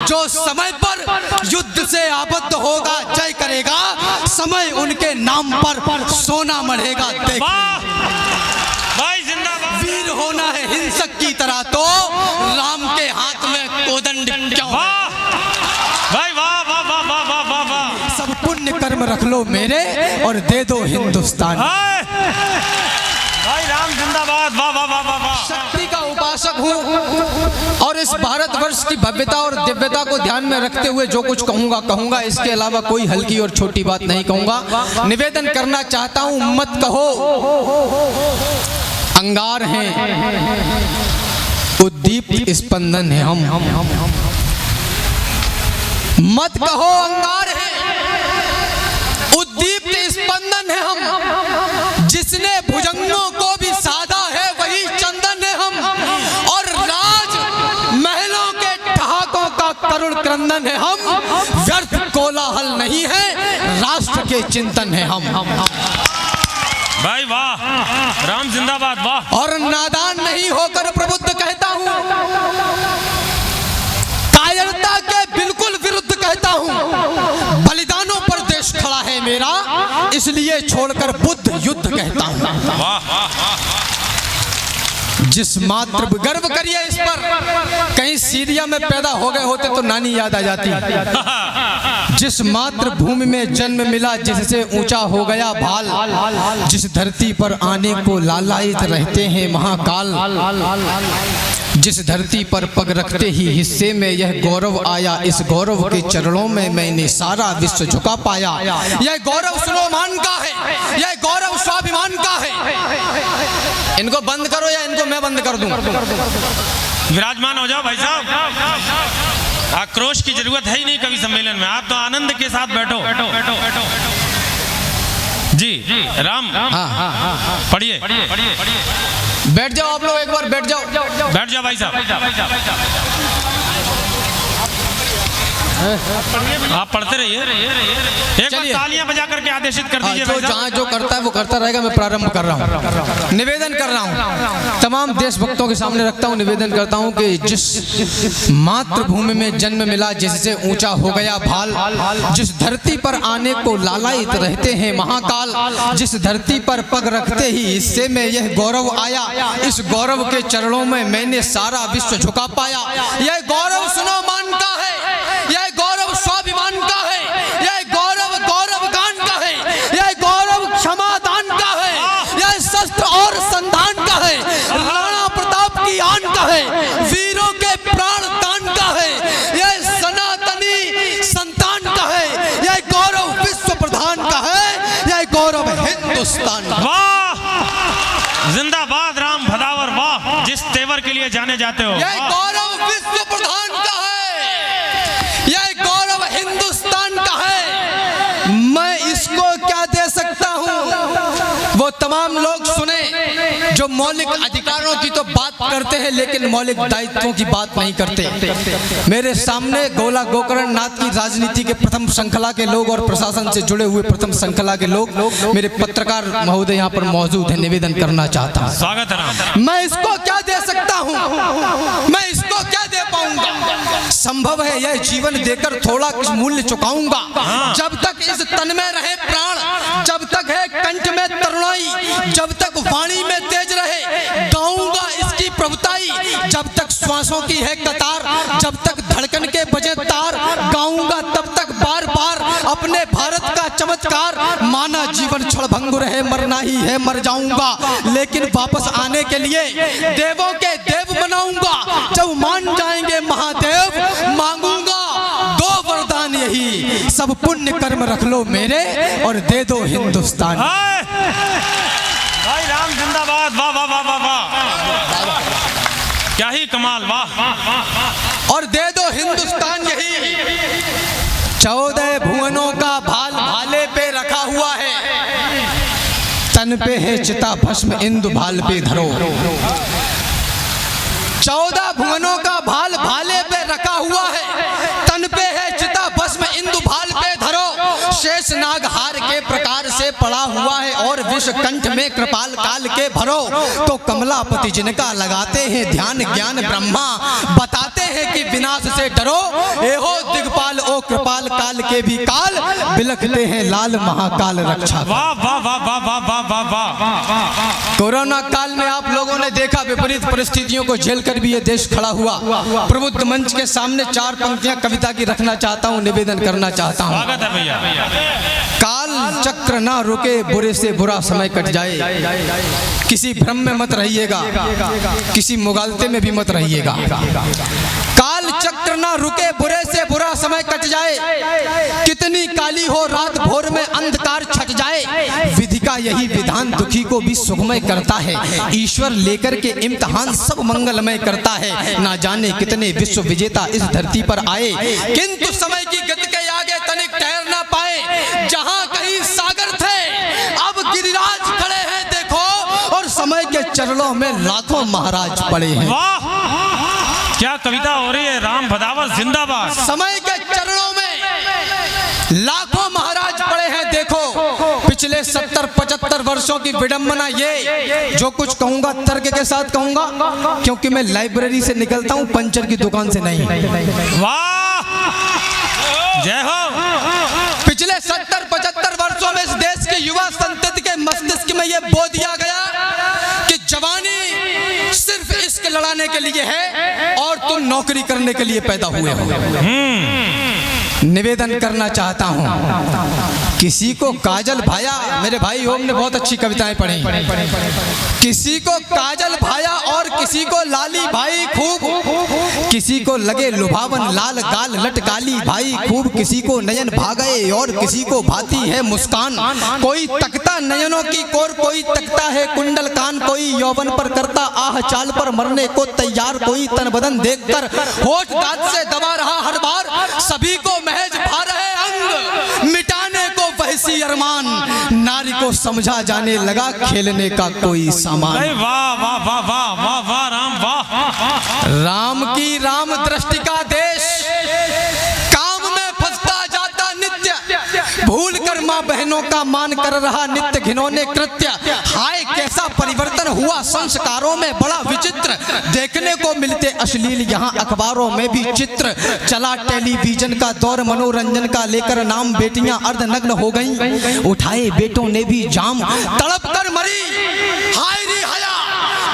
जो समय पर युद्ध से आबद्ध होगा जय करेगा, समय उनके नाम पर सोना मढ़ेगा। देख भाई जिंदाबाद। वीर होना है हिंसक की तरह तो राम के हाथ में कोदंड क्यों? भाई वाह वाह वाह वाह वाह वाह वाह। सब पुण्य कर्म रख लो मेरे और दे दो हिंदुस्तान। भाई राम जिंदाबाद। वाह वाह वाह वाह वाह। शक्ति का उपासक हूँ और इस भारतवर्ष की भव्यता और दिव्यता को ध्यान में रखते हुए जो कुछ कहूंगा इसके अलावा कोई हल्की और छोटी बात नहीं कहूंगा। निवेदन करना चाहता हूँ, मत कहो अंगार हैं, उद्दीप्त स्पंदन है हम। मत कहो अंगार है, उद्दीप्त स्पंदन है हम। जिसने भुजंगों को भी साधा है वही चंदन है हम। और राज महलों के ठहाकों का करुण क्रंदन है हम। व्यर्थ कोलाहल नहीं है, राष्ट्र के चिंतन है हम। भाई वाह राम जिंदाबाद। वाह। और नादान नहीं होकर प्रबुद्ध कहता हूँ, कायरता के बिल्कुल विरुद्ध कहता हूँ। बलिदानों पर देश खड़ा है मेरा, इसलिए छोड़कर बुद्ध युद्ध कहता हूँ। जिस मात्र गर्व करिए इस पर, कहीं सीरिया में पैदा हो गए होते तो नानी याद आ जाती। जिस मात्र भूमि में जन्म मिला जिससे ऊंचा हो गया भाल, जिस धरती पर आने को लालायित रहते हैं महाकाल, जिस धरती पर पग रखते ही हिस्से में यह गौरव आया, इस गौरव के चरणों में मैंने सारा विश्व झुका पाया। यह गौरव सुलोमान का है, यह गौरव स्वाभिमान का है। इनको बंद करो या इनको मैं बंद कर दूं? विराजमान हो जाओ भाई साहब। आक्रोश की जरूरत है ही नहीं कवि सम्मेलन में, आप तो आनंद के साथ बैठो। जी राम। पढ़िए। बैठ जाओ आप लोग, एक बार बैठ जाओ। बैठ जाओ भाई साहब। आप पढ़ते रहिए। एक बार तालियां बजा करके आदेशित कर दीजिए। जो जहाँ जो करता है वो करता रहेगा। मैं प्रारंभ कर रहा हूँ, निवेदन कर रहा हूँ, तमाम देशभक्तों के सामने रखता हूँ, निवेदन करता हूँ कि जिस मातृभूमि में जन्म मिला जिससे ऊंचा हो गया भाल, जिस धरती पर आने को लालायित रहते हैं महाकाल, जिस धरती पर पग रखते ही हिस्से में यह गौरव आया, इस गौरव के चरणों में मैंने सारा विश्व झुका पाया। यह गौरव सुनो मान का है, यह गौरव स्वाभिमान का है, यह गौरव गौरवगान का है, यह गौरव क्षमादान का है, यह शस्त्र और संधान का है, राणा प्रताप की आन का है, वीरों के प्राण दान का है, यह सनातनी संतान का है, यह गौरव विश्व प्रधान का है, यह गौरव हिंदुस्तान का। वाह जिंदाबाद राम भदावर। वाह जिस तेवर के लिए जाने जाते हो। यह गौरव विश्व प्रधान का है, यह गौरव हिंदुस्तान का है। मैं इसको क्या दे सकता हूँ? वो तमाम लोग सुने जो मौलिक अधिकारों की तो बात करते हैं लेकिन मौलिक दायित्वों की बात नहीं करते। मेरे सामने गोला गोकर्ण नाथ की राजनीति के प्रथम श्रृंखला के लोग और प्रशासन से जुड़े हुए प्रथम श्रृंखला के लोग, मेरे पत्रकार महोदय यहाँ पर मौजूद है, निवेदन करना चाहता हूँ। स्वागत है। मैं इसको क्या दे सकता हूँ? मैं इसको क्या दे पाऊंगा? संभव है यह जीवन देकर थोड़ा कुछ मूल्य चुकाऊंगा। जब तक इस तन में रहे प्राण, जब तक है कंठ में तरुणाई, जब तक वाणी में तेज रहे, गाऊंगा इसकी प्रभुताई। जब तक श्वासों की है कतार, जब तक धड़कन के बजे तार, गाऊंगा तब तक बार बार अपने भारत का चमत्कार। माना जीवन क्षणभंगुर है, मरना ही है, मर जाऊंगा, लेकिन वापस आने के लिए देवों के देव बनाऊंगा। जब मान जाएंगे महादेव, मांगूंगा दो वरदान यही, सब पुण्य कर्म रख लो मेरे और दे दो हिंदुस्तान। भाई राम जिंदाबाद। वाह वाह वाह वाह वाह, क्या ही कमाल। वाह। और दे दो हिंदुस्तान यही, 14 भुवनों का भाल भाले पे रखा हुआ है, तन पे है चिता भस्म इंदु भाल पे धरो। 14 भुवनों का भाल भाले पे रखा हुआ है, तन पे है चिता भस्म इंदु भाल पे धरो। शेष नाग हार के प्रकार से पड़ा हुआ है और जिस कंठ में कृपाल काल के भरो, तो कमलापति जिनका लगाते हैं ध्यान ज्ञान ब्रह्मा बताते हैं कि विनाश से डरो। एहो दिगपाल ओ कृपाल काल के भी काल, बिलखते हैं लाल महाकाल रक्षा। वाह वाह वाह वाह वाह वाह वाह वाह। कोरोना काल में आप लोगों ने देखा विपरीत परिस्थितियों को झेल कर भी ये देश खड़ा हुआ। प्रबुद्ध मंच के सामने 4 पंक्तियां कविता की रखना चाहता हूं, निवेदन करना चाहता हूं। स्वागत है भैया। काल चक्र ना रुके, बुरे से बुरा समय कट जाए, किसी भ्रम में मत रहिएगा, किसी मुगालते में भी मत रहिएगा। काल चक्र ना रुके, बुरे से बुरा समय कट जाए, कितनी काली हो रात भोर में अंधकार छट जाए। विधि का यही विधान दुखी को भी सुखमय करता है, ईश्वर लेकर के इम्तिहान सब मंगलमय करता है। ना जाने कितने विश्व विजेता इस धरती पर आए, किंतु समय की गति के आगे तनिक ठहर ना पाए। जहां कहीं सागर थे अब गिरिराज खड़े हैं देखो, और समय के चरणों में लाखों महाराज पड़े हैं। वाह क्या कविता हो रही है। राम भदावत जिंदाबाद। समय के चरणों में लाखों महाराज पड़े हैं देखो। पिछले 70-75 वर्षों की विडंबना ये, जो कुछ कहूंगा तर्क के साथ कहूंगा, क्योंकि मैं लाइब्रेरी से निकलता हूं, पंचर की दुकान से नहीं। वाह जय हो। पिछले 70-75 वर्षों में इस देश के युवा संतति के मस्तिष्क में यह बो दिया गया कि जवानी सिर्फ इश्क लड़ाने के लिए है और तुम नौकरी करने के लिए पैदा हुए हो। निवेदन करना चाहता हूं, किसी को काजल भाया, मेरे भाई ओम ने बहुत अच्छी कविताएं पढ़ी, किसी को काजल भाया और किसी को लाली भाई खूब, किसी को लगे लुभावन लाल गाल लट काली भाई खूब, किसी को नयन भागए और किसी को भाती है मुस्कान। कोई तकता नयनों की कोर, कोई तकता है कुंडल कान, कोई यौवन पर करता आह चाल पर मरने को तैयार, कोई तन बदन देखकर होठ दांत से दबा रहा हर बार, सभी को महज भा रहे अंग मिटाने को वहसी अरमान, नारी को समझा जाने लगा खेलने का कोई सामान। वाह वाह वाह वाह वाह वाह राम वाह। राम की राम दृष्टि का देश काम में फंसता जाता नित्य, भूल कर माँ बहनों का मान कर रहा नित्य घिनौने कृत्य। हाय कैसा परिवर्तन हुआ संस्कारों में, बड़ा विचित्र देखने को मिलते अश्लील यहाँ अखबारों में भी चित्र। चला टेलीविजन का दौर मनोरंजन का, लेकर नाम बेटियां अर्धनग्न हो गईं, उठाए बेटों ने भी जाम, तड़प कर मरी हाय रे हया,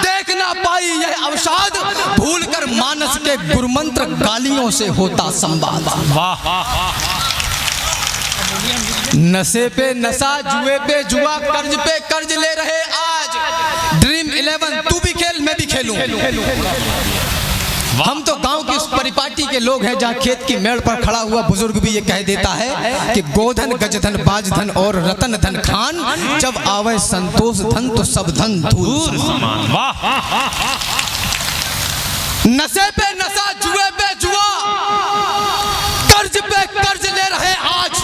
देख ना पाई यह अवसाद, भूल कर मानस के गुरुमंत्र गालियों से होता संवाद। वाह नशे पे नशा, जुए पे जुआ, कर्ज पे कर्ज ले रहे आज, ड्रीम 11 तू भी खेल मैं भी खेलूं। हम तो गांव की उस परिपाटी के लोग हैं जहां खेत की मेड़ पर खड़ा हुआ बुजुर्ग भी ये कह देता है कि गोधन गजधन बाजधन और रतन धन खान, जब आवे संतोष धन तो सब धन धूल समान। नशे पे नशा, जुए पे जुआ, कर्ज पे कर्ज ले रहे आज,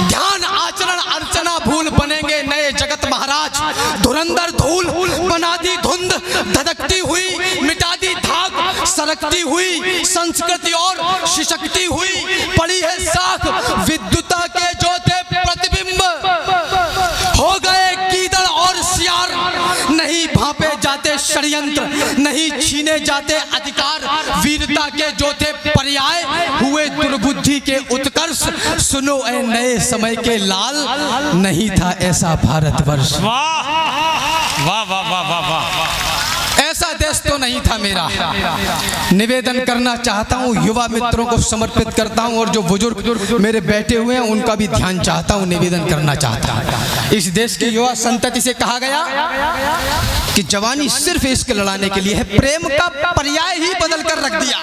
ध्यान आचरण अर्चना भूल, बनेंगे नए जगत महाराज। धुरंधर धूल बना दी धुंध, धधकती हुई मिटा दी धाक, सरकती हुई संस्कृति और शिशक्ति हुई, पड़ी है साख विद्युता के जो थे प्रतिबिंब, हो गए कीदड़ और सियार, नहीं भांपे जाते षड्यंत्र, नहीं छीने जाते अधिकार, वीरता के जो थे पर्याय, हुए दुर्बुद्धि के उत्कर्ष। सुनो ए नए समय के लाल, नहीं था ऐसा भारतवर्ष। वाह वाह वाह वाह वाह वाह। ऐसा देश तो नहीं था मेरा। निवेदन करना चाहता हूँ, युवा मित्रों को समर्पित करता हूँ, और जो बुजुर्ग मेरे बैठे हुए हैं उनका भी ध्यान चाहता हूँ, निवेदन करना चाहता हूँ। इस देश की युवा संतति से कहा गया कि जवानी सिर्फ इश्क लड़ाने के लिए है, प्रेम का पर्याय ही बदल कर रख दिया,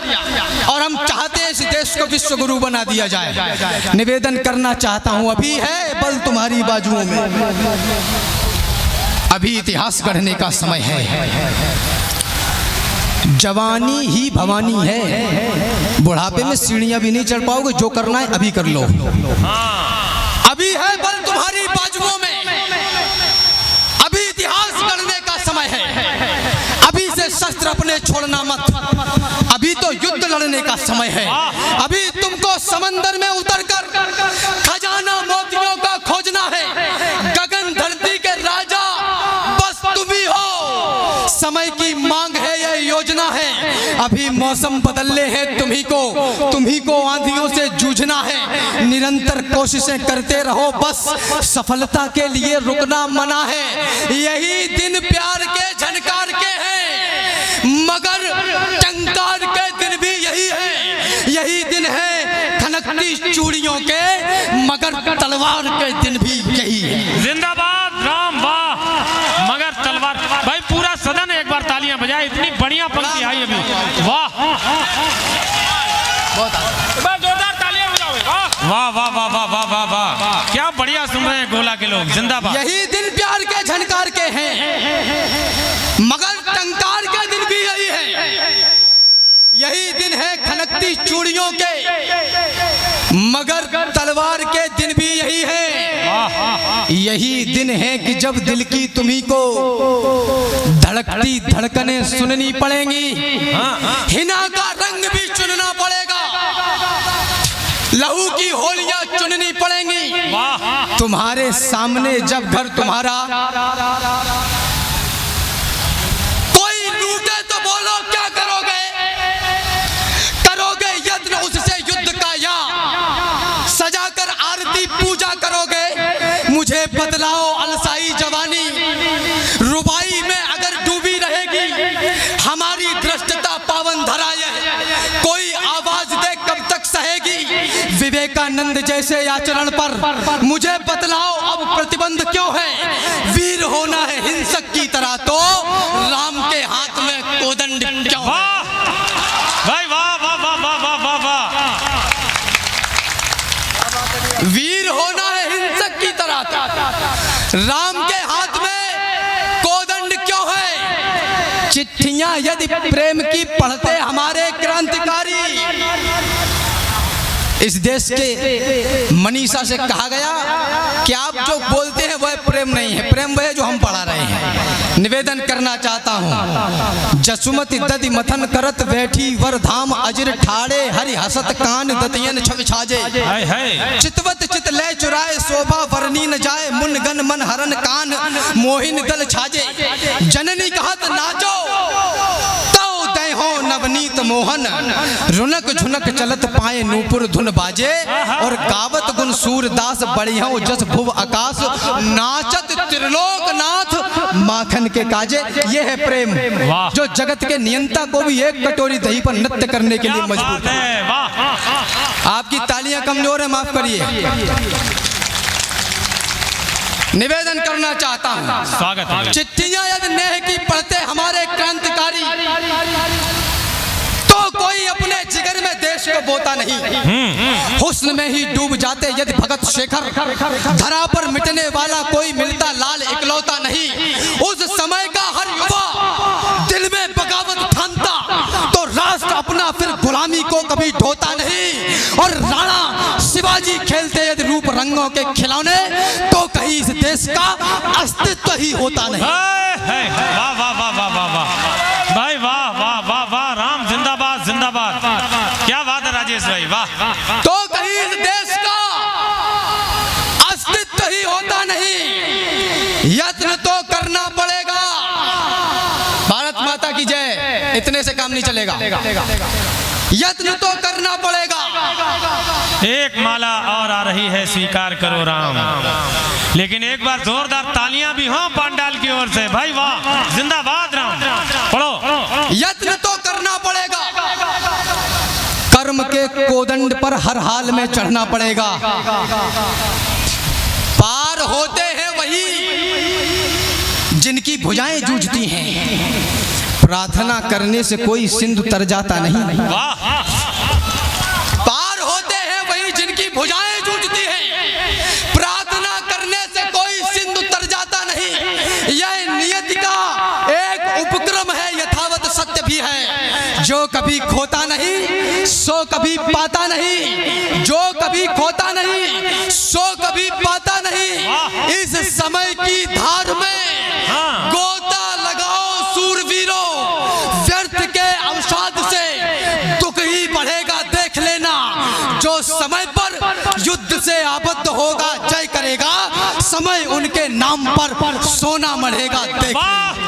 और हम चाहते हैं इस देश को विश्व गुरु बना दिया जाए। निवेदन करना चाहता हूँ, अभी है बल तुम्हारी बाजुओं में, अभी इतिहास गढ़ने का समय है, जवानी ही भवानी है, बुढ़ापे में सीढ़ियां भी नहीं चढ़ पाओगे, जो करना है अभी कर लो। अभी है बल तुम्हारी बाजुओं में, अभी इतिहास गढ़ने का समय है, अभी से शस्त्र अपने छोड़ना मत, अभी तो युद्ध लड़ने का समय है, अभी तुमको समंदर में उतरकर खजाना मोतियों का खोजना है, गगन धरती के राजा मौसम बदलने हैं तुम्ही को आंधियों से जूझना है। निरंतर कोशिशें करते रहो, बस सफलता के लिए रुकना मना है। यही दिन प्यार के झनकार के हैं, मगर टंकार के दिन भी यही है। यही दिन है खनकती चूड़ियों के, मगर तलवार के दिन भी यही है। जिंदाबाद राम, वाह मगर तलवार। भाई पूरा सदन एक बार तालियां बजाए, इतनी बढ़िया पंक्ति आई अभी, वाह जोरदार तालियां बजाओ, वाह वाह वाह वाह वाह वाह वाह, क्या बढ़िया सुन रहे हैं गोला के लोग। जिंदाबाद। यही दिन प्यार के झनकार के हैं, मगर टंकार के दिन भी यही है। यही दिन है खनकती चूड़ियों के, मगर तलवार के दिन भी यही है। यही दिन है कि जब दिल की तुम्ही को धड़कती धड़कनें सुननी पड़ेंगी, हिना का रंग भी चुनना पड़ेगा, लहू की होलियां चुननी पड़ेंगी। तुम्हारे सामने जब घर तुम्हारा कोई लूटे तो बोलो क्या करोगे? करोगे यत्न उससे युद्ध का, या सजाकर आरती पूजा करोगे? मुझे बतलाओ अलसाई जवानी रुबाई में अगर डूबी रहेगी, हमारी दृष्टता पावन धरा है, कोई आवाज दे कब तक सहेगी? विवेकानंद जैसे आचरण पर मुझे बतलाओ अब प्रतिबंध क्यों है? वीर होना है हिंसक की तरह, तो राम के हाथ में कोदंड क्यों है? भाई वाह वाह वाह वाह वाह वाह वाह। वीर होना है हिंसक की तरह, राम के हाथ में कोदंड क्यों है? चिट्ठियां यदि प्रेम की पढ़ते हमारे क्रांतिकारी, इस देश के मनीषा से कहा गया कि आप जो बोलते हैं वह प्रेम नहीं है, प्रेम वह है जो हम पढ़ा रहे हैं। निवेदन करना चाहता हूँ, जसुमति दधि मथन करत बैठी वर धाम अजर ठाड़े, हरि हसत कान दतियन छवि छाजे, चितवत चित ले चुराए शोभा वर्णी न जाए, मुन गन मन हरन कान मोहिन दल छाजे, जननी कहत नाचो हो नवनीत मोहन, रुनक झुनक चलत पाए नूपुर धुन बाजे, और गावत गुण सूरदास बढ़िया जस भुव आकाश, नाचत त्रिलोकनाथ माखन के काजे। ये है प्रेम जो जगत के नियंता को भी एक कटोरी दही पर नृत्य करने के लिए मजबूर है। आपकी तालियां कमजोर है, माफ करिए। निवेदन करना चाहता हूं, स्वागत है। चिट्ठियां यदि नेह की पढ़ते हमारे क्रांतिकारी, तो कोई अपने जिगर में देश को बोता नहीं, हुस्न में ही डूब जाते यदि भगत शेखर, धरा पर मिटने वाला कोई मिलता लाल इकलौता नहीं। उस समय का हर युवा दिल में बगावत ठानता, तो राष्ट्र अपना फिर गुलामी को कभी ढोता नहीं। और राणा शिवाजी खेलते यदि रूप रंगों के खिलौने, तो कहीं इस देश का अस्तित्व ही होता नहीं। वाह वाह वाह वाह वाह वाह भाई, वाह वाह वाह वाह, राम जिंदाबाद जिंदाबाद। क्या बात है राजेश भाई, वाह। तो कहीं इस देश का अस्तित्व ही होता नहीं, यत्न तो करना पड़ेगा। भारत माता की जय। इतने से काम नहीं चलेगा, यत्न तो करना पड़ेगा। एक माला और आ रही है, स्वीकार करो राम। लेकिन एक बार जोरदार तालियां भी हो पांडाल की ओर से, भाई वाह, जिंदाबाद राम। पढ़ो। यत्न तो करना पड़ेगा, कर्म के कोदंड पर हर हाल में चढ़ना पड़ेगा। पार होते हैं वही जिनकी भुजाएं जूझती हैं, प्रार्थना करने से कोई सिंधु तर जाता नहीं। पार होते हैं वही जिनकी भुजाएं जूझती हैं, प्रार्थना करने से कोई सिंधु तर जाता नहीं। यह नियति का एक उपक्रम है, यथावत सत्य भी है। जो कभी खोता नहीं सो कभी पाता नहीं, जो कभी खोता नहीं सो कभी पाता नहीं। इस समय की धार में गोता लगाओ सूरवीरों, व्यर्थ के अवसाद से दुख ही बढ़ेगा देख लेना। जो समय पर युद्ध से आबद्ध होगा जय करेगा, समय उनके नाम पर सोना मढ़ेगा देख लेना।